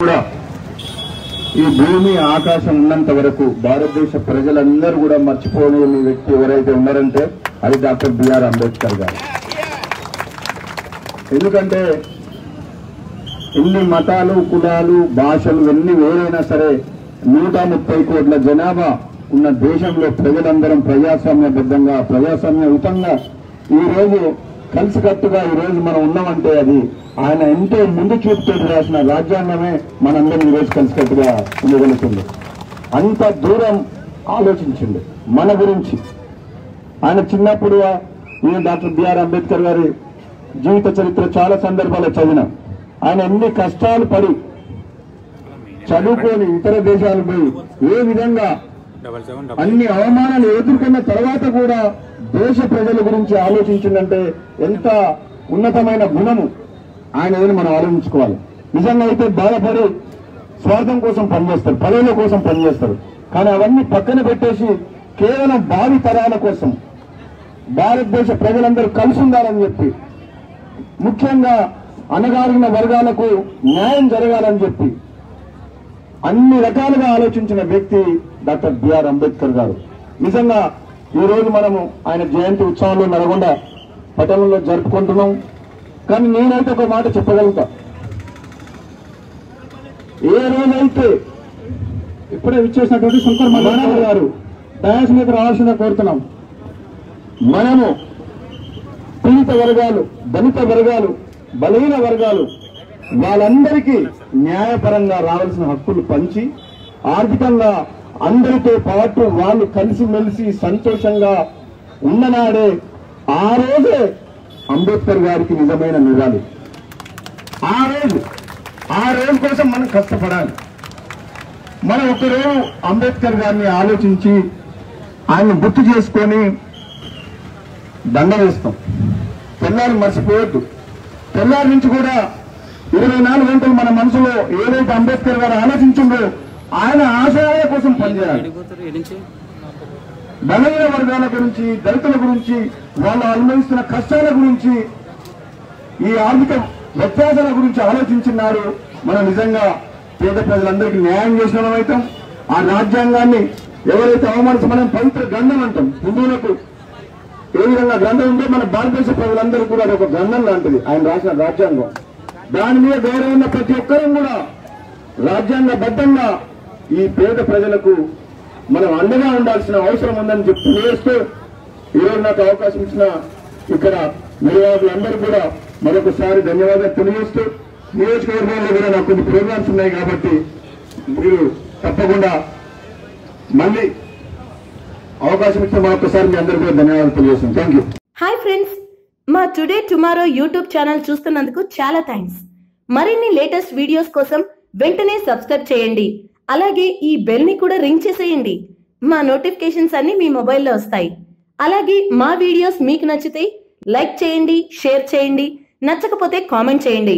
కూడా ఈ భూమి ఆకాశం ఉన్నంత వరకు భారతదేశ ప్రజలందరూ కూడా మర్చిపోలేని వ్యక్తి ఎవరైతే ఉన్నారంటే అది డాక్టర్ బిఆర్ అంబేద్కర్ గారు. ఎందుకంటే ఎన్ని మతాలు, కులాలు, భాషలు ఎన్ని వేరైనా సరే 130 కోట్ల జనాభా ఉన్న దేశంలో ప్రజలందరం ప్రజాస్వామ్యబద్ధంగా, ప్రజాస్వామ్యయుతంగా ఈరోజు కలిసికట్టుగా ఈరోజు మనం ఉన్నామంటే అది ఆయన ఎంతో ముందు చూపుతో రాసిన రాజ్యాంగమే మనందరం ఈరోజు కలిసికట్టుగా ఉండగలుగుతుంది. అంత దూరం ఆలోచించింది మన గురించి. ఆయన చిన్నప్పుడు నేను డాక్టర్ బిఆర్ అంబేద్కర్ గారి జీవిత చరిత్ర చాలా సందర్భాల్లో చదివిన. ఆయన ఎన్ని కష్టాలు పడి చదువుకొని ఇతర దేశాలు పోయి ఏ విధంగా అన్ని అవమానాలు ఎదుర్కొన్న తర్వాత కూడా దేశ ప్రజల గురించి ఆలోచించిందంటే ఎంత ఉన్నతమైన గుణము ఆయన మనం ఆలోచించుకోవాలి. నిజంగా అయితే బాధపడి స్వార్థం కోసం పనిచేస్తారు, పదవుల కోసం పనిచేస్తారు. కానీ అవన్నీ పక్కన పెట్టేసి కేవలం భావి తరాల కోసం భారతదేశ ప్రజలందరూ కలిసి ఉండాలని చెప్పి, ముఖ్యంగా అణగారిన వర్గాలకు న్యాయం జరగాలని చెప్పి అన్ని రకాలుగా ఆలోచించిన వ్యక్తి డాక్టర్ బిఆర్ అంబేద్కర్ గారు. నిజంగా ఈ రోజు మనము ఆయన జయంతి ఉత్సవంలో నల్గొండ పట్టణంలో జరుపుకుంటున్నాం. కానీ నేనైతే ఒక మాట చెప్పగలుగుతా, ఏ రోజైతే ఇప్పుడే విచ్చేసినటువంటి శంకర్ మల్లారావు గారు డయాస్ మీద రావాల్సిందిగా కోరుతున్నాం. మనము పీడిత వర్గాలు, దళిత వర్గాలు, బలహీన వర్గాలు వాళ్ళందరికీ న్యాయపరంగా రావాల్సిన హక్కులు పంచి ఆర్థికంగా అందరితో పాటు వాళ్ళు కలిసిమెలిసి సంతోషంగా ఉన్ననాడే ఆ రోజే అంబేద్కర్ గారికి నిజమైన నిజాలు. ఆ రోజు కోసం మనం కష్టపడాలి. మనం ఒకరోజు అంబేద్కర్ గారిని ఆలోచించి ఆయన గుర్తు చేసుకొని దండ వేస్తాం. తెల్లారి మర్చిపోవద్దు. తెల్లారి నుంచి కూడా 24 గంటలు మన మనసులో ఏదైతే అంబేద్కర్ గారు ఆలోచించిందో ఆయన ఆశయాల కోసం పనిచేయాలి. బలహీన వర్గాల గురించి, దళితుల గురించి, వాళ్ళు అనుభవిస్తున్న కష్టాల గురించి, ఈ ఆర్థిక వ్యత్యాసాల గురించి ఆలోచించినారు. మనం నిజంగా పేద ప్రజలందరికీ న్యాయం చేసిన వాళ్ళమైతాం. ఆ రాజ్యాంగాన్ని ఎవరైతే అవమానించి మనం పవిత్ర గ్రంథం అంటాం. హిందువులకు ఏ విధంగా గ్రంథం ఉంటే మన భారతదేశ ప్రజలందరూ కూడా అది ఒక గ్రంథం లాంటిది ఆయన రాసిన రాజ్యాంగం. దాని మీద గౌరవం ఉన్న ప్రతి ఒక్కరూ కూడా రాజ్యాంగబద్ధంగా ఈ పేద ప్రజలకు మనం అండగా ఉండాల్సిన అవసరం ఉందని తెలియజేస్తూ ఈరోజు నాకు అవకాశం ఇచ్చిన ఇక్కడ నిర్వాహకులందరూ కూడా మరొకసారి ధన్యవాదాలు తెలియజేస్తూ, నియోజకవర్గంలో కూడా నాకు కొన్ని ప్రోగ్రామ్స్ ఉన్నాయి కాబట్టి మీరు తప్పకుండా మళ్ళీ అవకాశం ఇస్తే మరొకసారి మీ అందరికీ కూడా ధన్యవాదాలు తెలియజేస్తాను. Thank you. హాయ్ ఫ్రెండ్స్, మా టుడే టుమారో యూట్యూబ్ ఛానల్ చూస్తున్నందుకు చాలా థ్యాంక్స్. మరిన్ని లేటెస్ట్ వీడియోస్ కోసం వెంటనే సబ్స్క్రైబ్ చేయండి. అలాగే ఈ బెల్ ని కూడా రింగ్ చేసేయండి. మా నోటిఫికేషన్స్ అన్ని మీ మొబైల్లో వస్తాయి. అలాగే మా వీడియోస్ మీకు నచ్చితే లైక్ చేయండి, షేర్ చేయండి, నచ్చకపోతే కామెంట్ చేయండి.